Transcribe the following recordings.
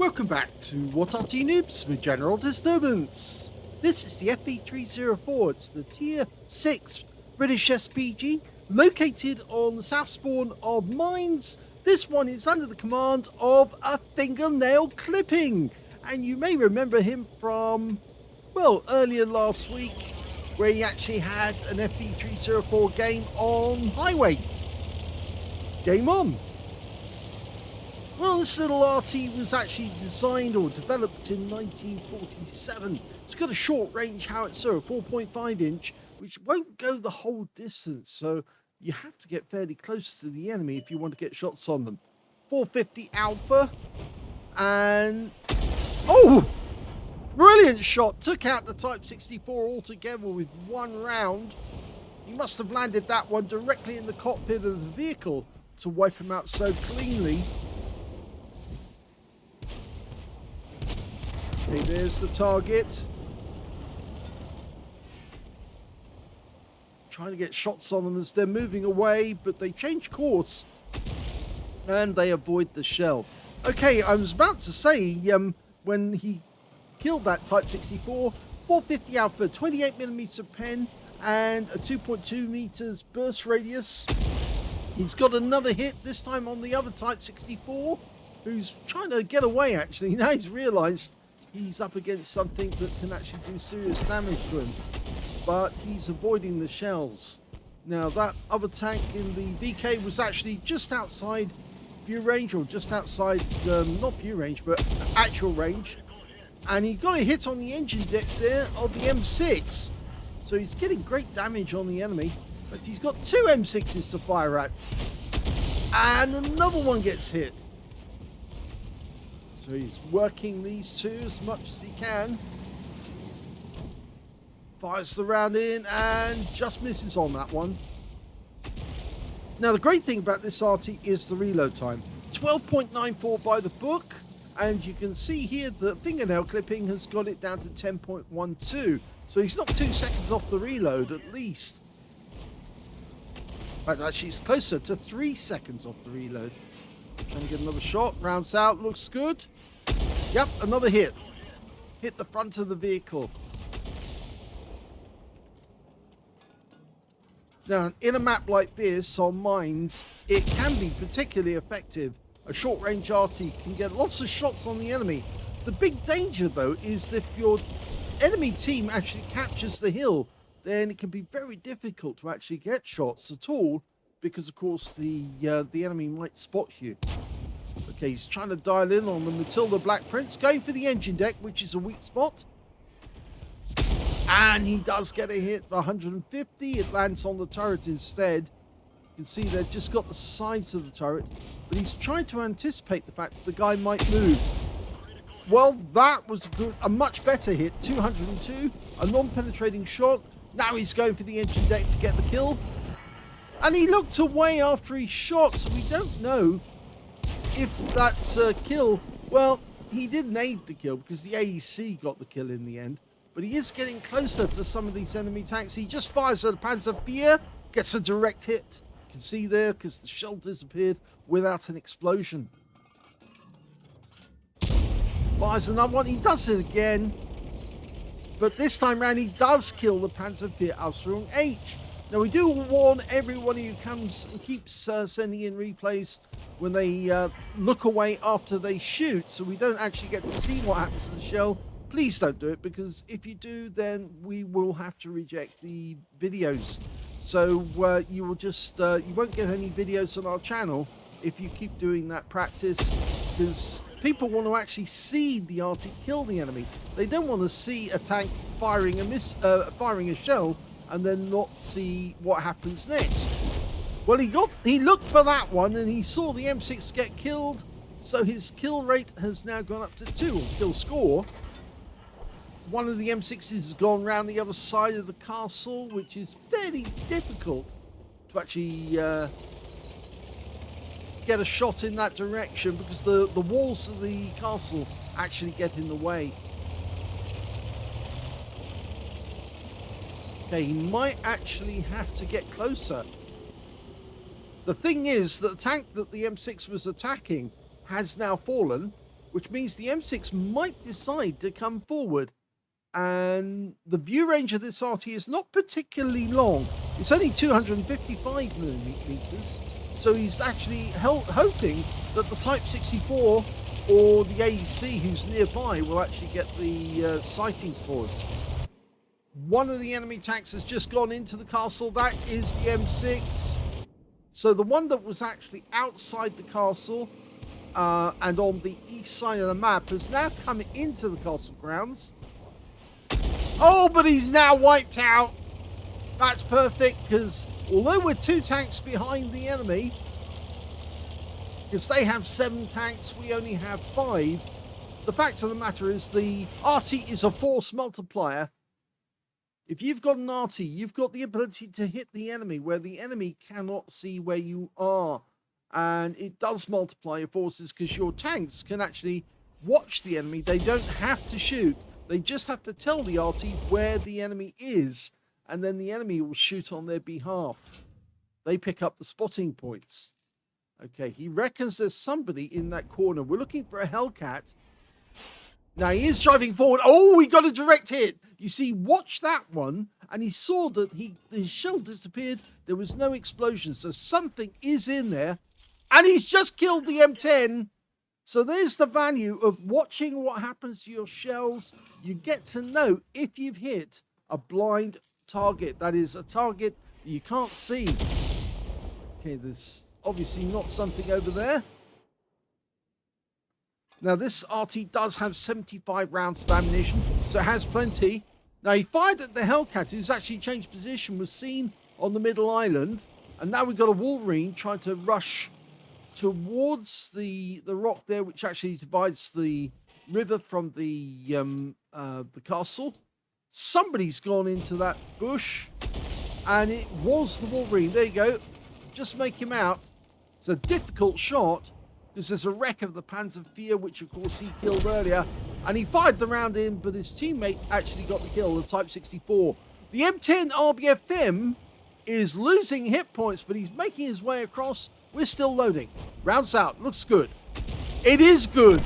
Welcome back to What Arty Noobs with General Disturbance. This is the FV304, it's the Tier 6 British SPG, located on the south spawn of Mines. This one is under the command of a fingernail clipping, and you may remember him from, well, earlier last week, where he actually had an FV304 game on Highway. Game on! Well, this little Arty was actually designed or developed in 1947. It's got a short-range howitzer, a 4.5 inch, which won't go the whole distance, so you have to get fairly close to the enemy if you want to get shots on them. 450 alpha, and oh, brilliant shot! Took out the Type 64 altogether with one round. He must have landed that one directly in the cockpit of the vehicle to wipe him out so cleanly. Okay, there's the target. Trying to get shots on them as they're moving away, but they change course and they avoid the shell. Okay, I was about to say, when he killed that Type 64, 450 alpha, 28mm pen, and a 2.2 meters burst radius. He's got another hit, this time on the other Type 64, who's trying to get away actually. Now he's realized he's up against something that can actually do serious damage to him, but he's avoiding the shells. Now that other tank in the VK was actually just outside view range, or just outside, not view range, but actual range, and he got a hit on the engine deck there of the M6, so he's getting great damage on the enemy, but he's got two M6s to fire at, and another one gets hit. So he's working these two as much as he can. Fires the round in and just misses on that one. Now the great thing about this Arty is the reload time. 12.94 by the book, and you can see here that fingernail clipping has got it down to 10.12. So he's not 2 seconds off the reload at least. But actually it's closer to 3 seconds off the reload. Trying to get another shot. Rounds out, looks good. Yep, another hit. Hit the front of the vehicle. Now, in a map like this on Mines, it can be particularly effective. A short-range Arty can get lots of shots on the enemy. The big danger, though, is if your enemy team actually captures the hill, then it can be very difficult to actually get shots at all, because, of course, the enemy might spot you. Okay, he's trying to dial in on the Matilda Black Prince, going for the engine deck, which is a weak spot. And he does get a hit, 150. It lands on the turret instead. You can see they've just got the sides of the turret, but he's trying to anticipate the fact that the guy might move. Well, that was a much better hit, 202, a non-penetrating shot. Now he's going for the engine deck to get the kill. And he looked away after he shot, so we don't know if that kill, well, he didn't aid the kill because the AEC got the kill in the end, but he is getting closer to some of these enemy tanks. He just fires at a Panzer, gets a direct hit. You can see there because the shell disappeared without an explosion. Fires another one, he does it again, but this time round he does kill the Panzer Ausführung H. Now, we do warn everyone who comes and keeps sending in replays when they look away after they shoot, so we don't actually get to see what happens to the shell. Please don't do it, because if you do, then we will have to reject the videos. So you will just, you won't get any videos on our channel if you keep doing that practice, because people want to actually see the Arty kill the enemy. They don't want to see a tank firing a shell and then not see what happens next. Well, he looked for that one and he saw the M6 get killed, so his kill rate has now gone up to 2, or kill score. One of the M6s has gone round the other side of the castle, which is fairly difficult to actually get a shot in that direction, because the walls of the castle actually get in the way. Okay, he might actually have to get closer. The thing is that the tank that the M6 was attacking has now fallen, which means the M6 might decide to come forward. And the view range of this Arty is not particularly long. It's only 255 millimeters. So he's actually hoping that the Type 64 or the AEC who's nearby will actually get the sightings for us. One of the enemy tanks has just gone into the castle. That is the M6. So the one that was actually outside the castle and on the east side of the map has now come into the castle grounds. Oh, but he's now wiped out. That's perfect, because although we're 2 tanks behind the enemy, because they have 7 tanks, we only have 5. The fact of the matter is the Arty is a force multiplier. If you've got an Arty, you've got the ability to hit the enemy where the enemy cannot see where you are. And it does multiply your forces, because your tanks can actually watch the enemy. They don't have to shoot. They just have to tell the Arty where the enemy is, and then the enemy will shoot on their behalf. They pick up the spotting points. Okay, he reckons there's somebody in that corner. We're looking for a Hellcat. Now, he is driving forward. Oh, he got a direct hit. You see, watch that one, and he saw that his shell disappeared. There was no explosion, so something is in there, and he's just killed the M10. So there's the value of watching what happens to your shells. You get to know if you've hit a blind target. That is a target that you can't see. Okay, there's obviously not something over there. Now, this RT does have 75 rounds of ammunition, so it has plenty. Now, he fired at the Hellcat, who's actually changed position, was seen on the middle island. And now we've got a Wolverine trying to rush towards the rock there, which actually divides the river from the castle. Somebody's gone into that bush, and it was the Wolverine. There you go. Just make him out. It's a difficult shot, because there's a wreck of the Panzer IV, which of course he killed earlier, and he fired the round in, but his teammate actually got the kill, the Type 64. The M10 RBFM is losing hit points, but he's making his way across. We're still loading. Rounds out. Looks good. It is good.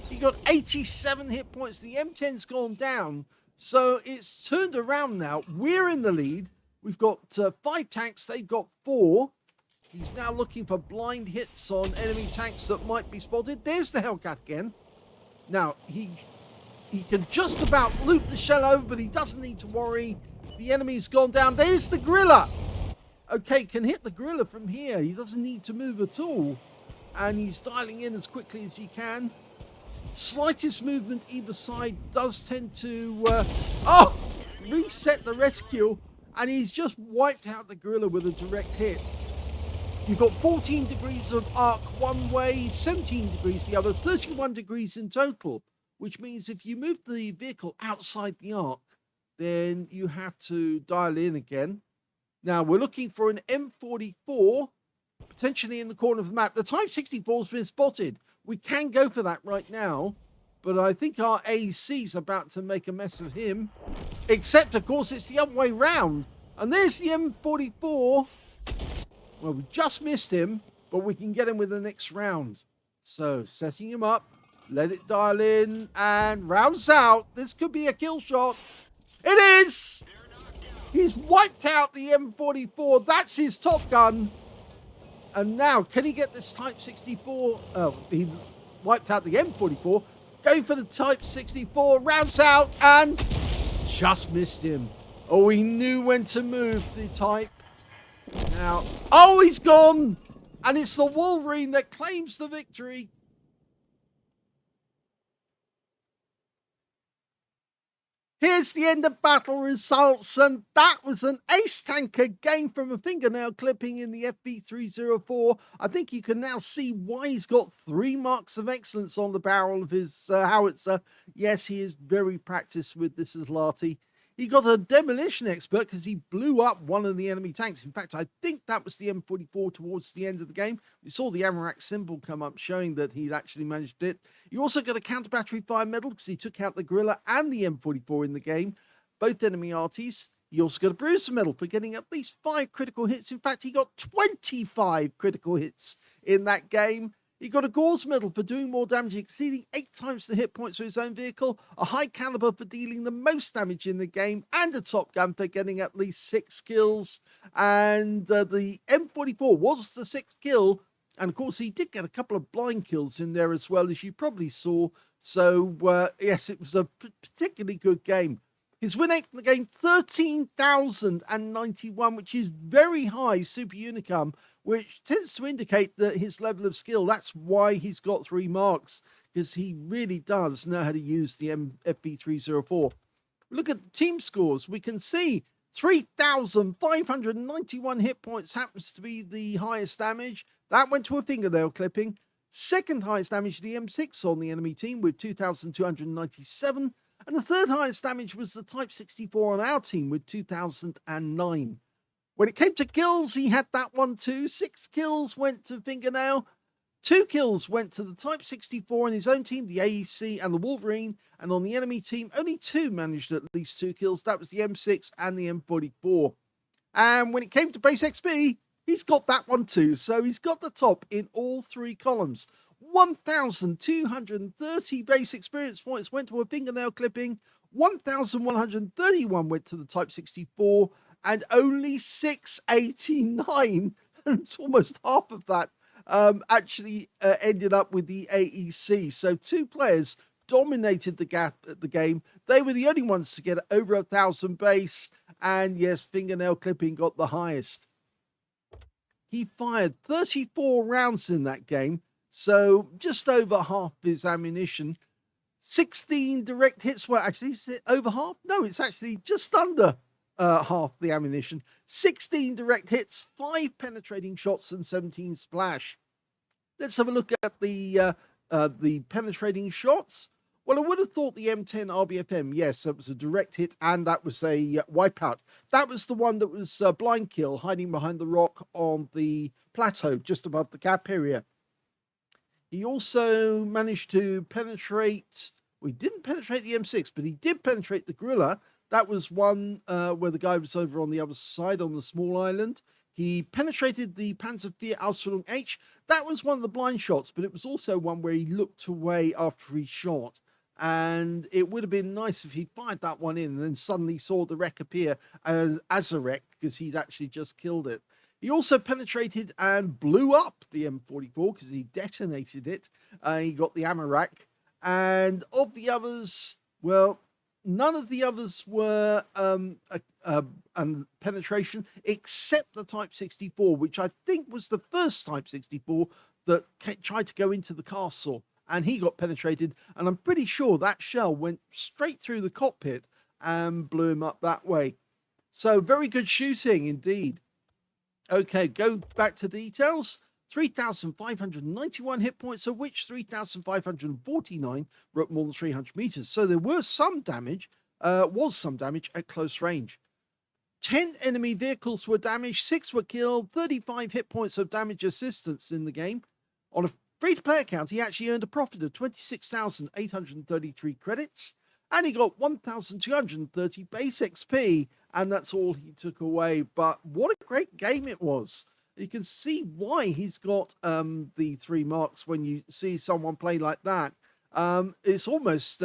He got 87 hit points. The M10's gone down. So it's turned around now. We're in the lead. We've got 5 tanks. They've got 4. He's now looking for blind hits on enemy tanks that might be spotted. There's the Hellcat again. Now, he can just about loop the shell over, but he doesn't need to worry. The enemy's gone down. There's the Gorilla. Okay, can hit the Gorilla from here. He doesn't need to move at all. And he's dialing in as quickly as he can. Slightest movement either side does tend to reset the rescue. And he's just wiped out the Gorilla with a direct hit. You've got 14 degrees of arc one way, 17 degrees the other, 31 degrees in total. Which means if you move the vehicle outside the arc, then you have to dial in again. Now, we're looking for an M44, potentially in the corner of the map. The Type 64 has been spotted. We can go for that right now, but I think our AEC's about to make a mess of him. Except, of course, it's the other way round. And there's the M44. Well, we just missed him, but we can get him with the next round. So, setting him up, let it dial in, and rounds out. This could be a kill shot. It is! He's wiped out the M44. That's his Top Gun. And now, can he get this Type 64? Oh, he wiped out the M44. Going for the Type 64. Rounds out and just missed him. Oh, he knew when to move the Type. Now, oh, he's gone. And it's the Wolverine that claims the victory. Here's the end of battle results, and that was an ace tanker game from a fingernail clipping in the FV304. I think you can now see why he's got 3 marks of excellence on the barrel of his howitzer. Yes, he is very practiced with this little Arty. He got a demolition expert because he blew up one of the enemy tanks. In fact, I think that was the M44 towards the end of the game. We saw the Amarak symbol come up showing that he'd actually managed it. He also got a counter battery fire medal because he took out the Gorilla and the M44 in the game, both enemy arties. He also got a bruiser medal for getting at least 5 critical hits. In fact, he got 25 critical hits in that game. He got a Gauze medal for doing more damage, exceeding 8 times the hit points for his own vehicle, a high caliber for dealing the most damage in the game, and a Top Gun for getting at least 6 kills. And the M44 was the 6th kill. And of course, he did get a couple of blind kills in there as well, as you probably saw. So, yes, it was a particularly good game. His win rate in the game, 13,091, which is very high Super Unicum, which tends to indicate that his level of skill, that's why he's got 3 marks, because he really does know how to use the FV304. Look at the team scores. We can see 3,591 hit points happens to be the highest damage. That went to a fingernail clipping. Second highest damage, the M6 on the enemy team with 2,297. And the third highest damage was the Type 64 on our team with 2,009. When it came to kills, he had that one too. 6 kills went to Fingernail. 2 kills went to the Type 64 on his own team, the AEC and the Wolverine. And on the enemy team, only 2 managed at least 2 kills. That was the M6 and the M44. And when it came to base XP, he's got that one too. So he's got the top in all 3 columns. 1,230 base experience points went to a fingernail clipping, 1,131 went to the Type 64, and only 689, it's almost half of that, actually ended up with the AEC. So 2 players dominated the game. They were the only ones to get over 1,000 base, and yes, fingernail clipping got the highest. He fired 34 rounds in that game, so just over half his ammunition. 16 direct hits. Well, actually, is it over half? No, it's actually just under half the ammunition. 16 direct hits, 5 penetrating shots, and 17 splash. Let's have a look at the penetrating shots. Well, I would have thought the M10 RBFM, yes, that was a direct hit, and that was a wipeout. That was the one that was a blind kill, hiding behind the rock on the plateau, just above the cap area. He also managed to penetrate, well, he didn't penetrate the M6, but he did penetrate the Gorilla. That was one where the guy was over on the other side on the small island. He penetrated the Panzer IV Ausführung H. That was one of the blind shots, but it was also one where he looked away after he shot. And it would have been nice if he'd fired that one in and then suddenly saw the wreck appear as a wreck, because he'd actually just killed it. He also penetrated and blew up the M44 because he detonated it. He got the ammo rack. And of the others, well, none of the others were penetration, except the Type 64, which I think was the first Type 64 that tried to go into the castle. And he got penetrated. And I'm pretty sure that shell went straight through the cockpit and blew him up that way. So very good shooting indeed. Okay, go back to details. 3,591 hit points, of which 3,549 were at more than 300 meters. So there was some damage at close range. 10 enemy vehicles were damaged, 6 were killed, 35 hit points of damage assistance in the game. On a free-to-play account, he actually earned a profit of 26,833 credits, and he got 1,230 base XP, and that's all he took away. But what a great game it was. You can see why he's got the 3 marks when you see someone play like that. It's almost,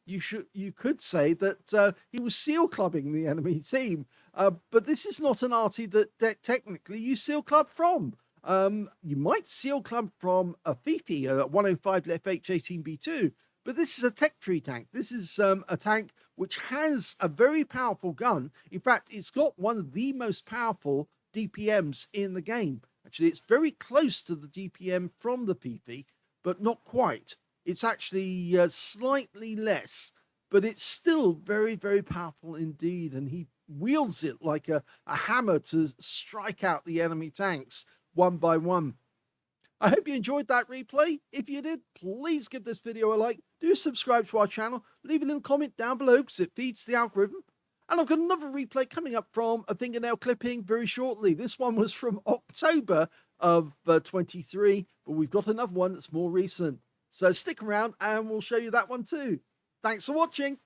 you could say that he was seal clubbing the enemy team. But this is not an Arty that technically you seal club from. You might seal club from a Fifi, a 105 FH18B2, but this is a tech tree tank. This is a tank which has a very powerful gun. In fact, it's got one of the most powerful DPMs in the game. Actually, it's very close to the DPM from the Fifi, but not quite. It's actually slightly less, but it's still very, very powerful indeed. And he wields it like a hammer to strike out the enemy tanks one by one. I hope you enjoyed that replay. If you did, please give this video a like. Do subscribe to our channel. Leave a little comment down below because it feeds the algorithm. And I've got another replay coming up from a fingernail clipping very shortly. This one was from October of 23, but we've got another one that's more recent. So stick around and we'll show you that one too. Thanks for watching.